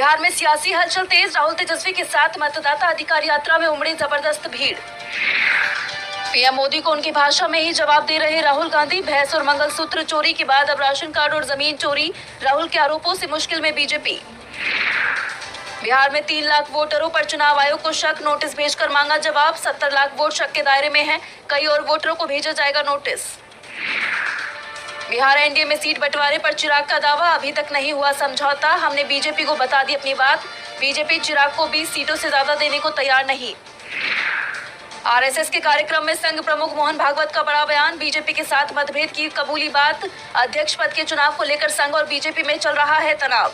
बिहार में सियासी हलचल तेज। राहुल तेजस्वी के साथ मतदाता अधिकार यात्रा में उमड़ी जबरदस्त भीड़। पीएम मोदी को उनकी भाषा में ही जवाब दे रहे राहुल गांधी। भैंस और मंगलसूत्र चोरी के बाद अब राशन कार्ड और जमीन चोरी। राहुल के आरोपों से मुश्किल में बीजेपी। बिहार में 3 लाख वोटरों पर चुनाव आयोग को शक। नोटिस भेजकर मांगा जवाब। 70 लाख वोट शक के दायरे में हैं। कई और वोटरों को भेजा जाएगा नोटिस। बिहार एनडीए में सीट बंटवारे पर चिराग का दावा। अभी तक नहीं हुआ समझौता। हमने बीजेपी को बता दी अपनी बात। बीजेपी चिराग को 20 सीटों से ज्यादा देने को तैयार नहीं। आरएसएस के कार्यक्रम में संघ प्रमुख मोहन भागवत का बड़ा बयान। बीजेपी के साथ मतभेद की कबूली बात। अध्यक्ष पद के चुनाव को लेकर संघ और बीजेपी में चल रहा है तनाव।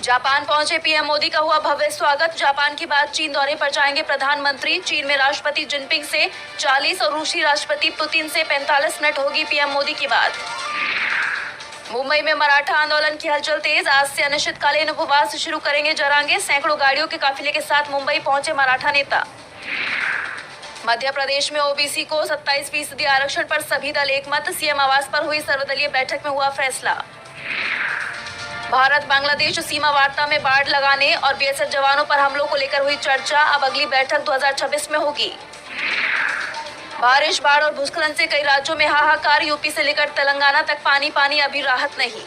जापान पहुंचे पीएम मोदी का हुआ भव्य स्वागत। जापान के बाद चीन दौरे पर जाएंगे प्रधानमंत्री। चीन में राष्ट्रपति जिनपिंग से 40 और रूसी राष्ट्रपति पुतिन से 45 मिनट होगी पीएम मोदी की बात। मुंबई में मराठा आंदोलन की हलचल तेज। आज से अनिश्चितकालीन उपवास शुरू करेंगे जरांगे। सैकड़ों गाड़ियों के काफिले के साथ मुंबई पहुंचे मराठा नेता। मध्य प्रदेश में ओबीसी को 27% आरक्षण पर सभी दल एकमत। सीएम आवास पर हुई सर्वदलीय बैठक में हुआ फैसला। भारत बांग्लादेश सीमा वार्ता में बाड़ लगाने और बीएसएफ जवानों पर हमलों को लेकर हुई चर्चा। अब अगली बैठक 2026 में होगी। बारिश, बाढ़ और भूस्खलन से कई राज्यों में हाहाकार। यूपी से लेकर तेलंगाना तक पानी पानी, अभी राहत नहीं।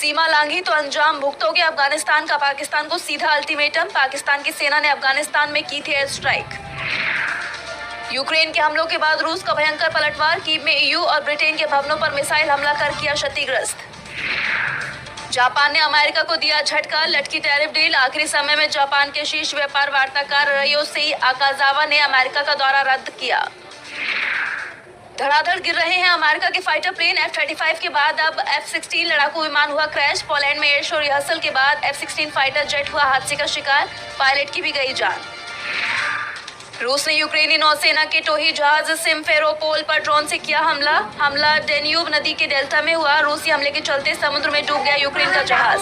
सीमा लांघी तो अंजाम भुगतोगे। अफगानिस्तान का पाकिस्तान को सीधा अल्टीमेटम। पाकिस्तान की सेना ने अफगानिस्तान में की थी एयर स्ट्राइक। यूक्रेन के हमलों के बाद रूस का भयंकर पलटवार। कीव में ईयू और ब्रिटेन के भवनों पर मिसाइल हमला कर किया क्षतिग्रस्त। जापान ने अमेरिका को दिया झटका। लटकी टैरिफ डील। आखिरी समय में जापान के शीर्ष व्यापार वार्ताकार रयोसी आकाजावा ने अमेरिका का दौरा रद्द किया। धड़ाधड़ गिर रहे हैं अमेरिका के फाइटर प्लेन। F-35 के बाद अब F-16 लड़ाकू विमान हुआ क्रैश। पोलैंड में एयर शो रिहर्सल के बाद F-16 फाइटर जेट हुआ हादसे का शिकार। पायलट की भी गई जान। रूस ने यूक्रेनी नौसेना के टोही जहाज सिमफेरोपोल पर ड्रोन से किया हमला डेन्यूब नदी के डेल्टा में हुआ। रूसी हमले के चलते समुद्र में डूब गया यूक्रेन का जहाज।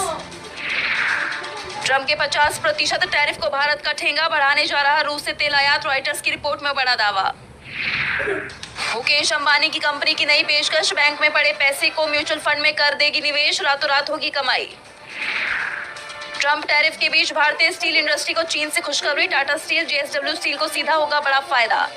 ट्रंप के 50% टैरिफ को भारत का ठेंगा। बढ़ाने जा रहा रूस से तेल आयात। रॉयटर्स की रिपोर्ट में बड़ा दावा। मुकेश अंबानी की कंपनी की नई पेशकश। बैंक में पड़े पैसे को म्यूचुअल फंड में कर देगी निवेश। रातों रात होगी कमाई। ट्रंप टैरिफ के बीच भारतीय स्टील इंडस्ट्री को चीन से खुशखबरी। टाटा स्टील, जेएसडब्ल्यू स्टील को सीधा होगा बड़ा फायदा।